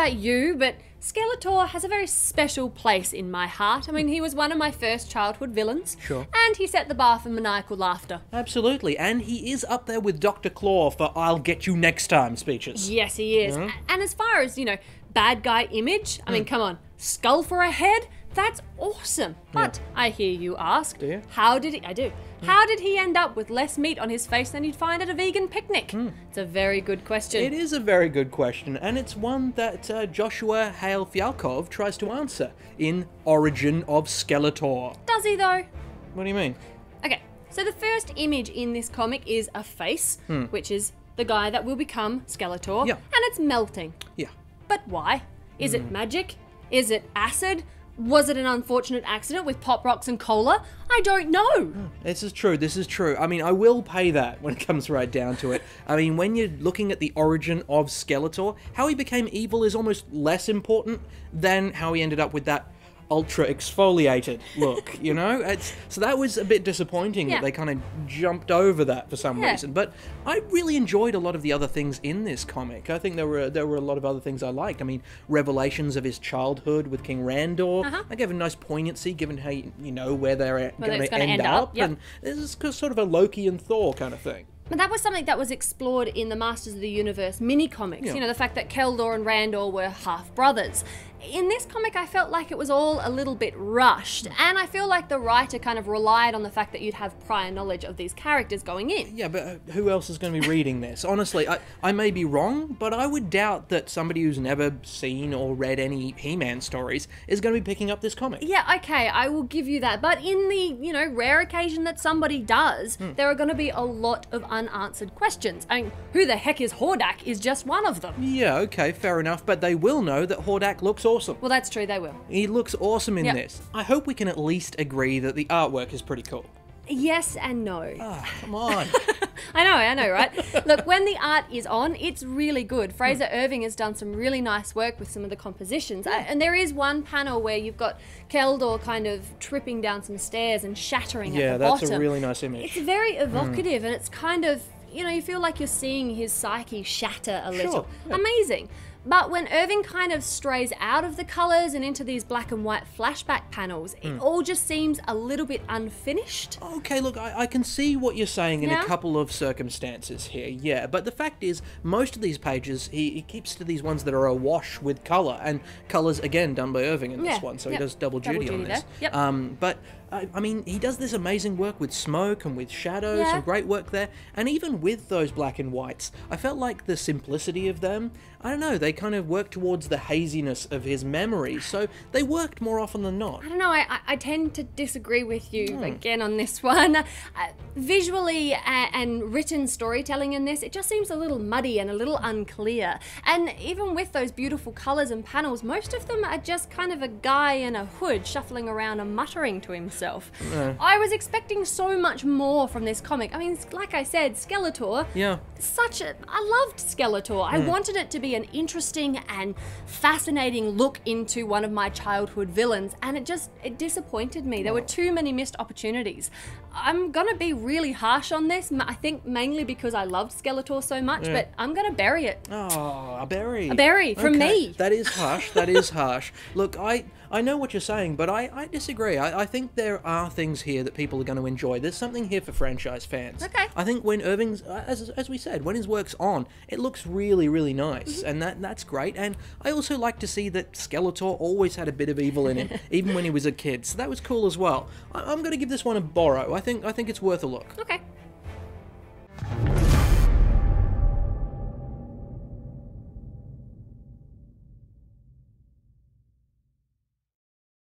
about you, but Skeletor has a very special place in my heart. I mean, he was one of my first childhood villains. Sure. And he set the bar for maniacal laughter. Absolutely, and he is up there with Dr. Claw for I'll get you next time speeches. Yes, he is. And as far as, bad guy image, I mean, come on, skull for a head? That's awesome. But I hear you ask, Do you? how did he... I do. How did he end up with less meat on his face than you'd find at a vegan picnic? It's a very good question. It is a very good question, and it's one that Joshua Hale Fialkov tries to answer in Origin of Skeletor. Does he, though? What do you mean? Okay, so the first image in this comic is a face, which is the guy that will become Skeletor, Yeah. and it's melting. Yeah. But why? Is it magic? Is it acid? Was it an unfortunate accident with Pop Rocks and cola? I don't know. This is true. I mean, I will pay that when it comes right down to it. I mean, when you're looking at the origin of Skeletor, how he became evil is almost less important than how he ended up with that ultra exfoliated look, so that was a bit disappointing that they kind of jumped over that for some reason. But I really enjoyed a lot of the other things in this comic. I think there were a lot of other things I liked. I mean, revelations of his childhood with King Randor. I gave a nice poignancy given how you know where they're going to end up. Yep. And this is sort of a Loki and Thor kind of thing. But that was something that was explored in the Masters of the Universe mini-comics. Yeah. The fact that Keldor and Randor were half-brothers. In this comic, I felt like it was all a little bit rushed, and I feel like the writer kind of relied on the fact that you'd have prior knowledge of these characters going in. Yeah, but who else is going to be reading this? Honestly, I may be wrong, but I would doubt that somebody who's never seen or read any He-Man stories is going to be picking up this comic. Yeah, okay, I will give you that. But in the, rare occasion that somebody does, there are going to be a lot of unanswered questions. I mean, who the heck is Hordak is just one of them. Yeah, okay, fair enough, but they will know that Hordak looks awesome. Well, that's true, they will. He looks awesome in this. I hope we can at least agree that the artwork is pretty cool. Yes and no. Come on. I know, right? Look, when the art is on, it's really good. Fraser Irving has done some really nice work with some of the compositions. And there is one panel where you've got Keldor kind of tripping down some stairs and shattering at the bottom. Yeah, that's a really nice image. It's very evocative and it's kind of, you feel like you're seeing his psyche shatter a little. Yeah. Amazing. But when Irving kind of strays out of the colours and into these black and white flashback panels, it all just seems a little bit unfinished. Okay, look, I can see what you're saying in a couple of circumstances here, yeah. But the fact is, most of these pages, he keeps to these ones that are awash with colour. And colours, again, done by Irving in this one, so he does double duty on this. Yep. But I mean, he does this amazing work with smoke and with shadows, some great work there. And even with those black and whites, I felt like the simplicity of them, I don't know, they kind of work towards the haziness of his memories, so they worked more often than not. I don't know, I tend to disagree with you again on this one. Visually and written storytelling in this, it just seems a little muddy and a little unclear. And even with those beautiful colours and panels, most of them are just kind of a guy in a hood shuffling around and muttering to himself. I was expecting so much more from this comic. I mean, like I said, Skeletor. Yeah. I loved Skeletor. I wanted it to be an interesting and fascinating look into one of my childhood villains, and it disappointed me. There were too many missed opportunities. I'm gonna be really harsh on this, I think mainly because I loved Skeletor so much, but I'm gonna bury it. Oh, a berry. A berry from me. That is harsh, that is harsh. Look, I know what you're saying, but I disagree. I think there are things here that people are going to enjoy. There's something here for franchise fans. Okay. I think when Irving's, as we said, when his work's on, it looks really, really nice, and that's great. And I also like to see that Skeletor always had a bit of evil in him, even when he was a kid. So that was cool as well. I'm going to give this one a borrow. I think it's worth a look. Okay.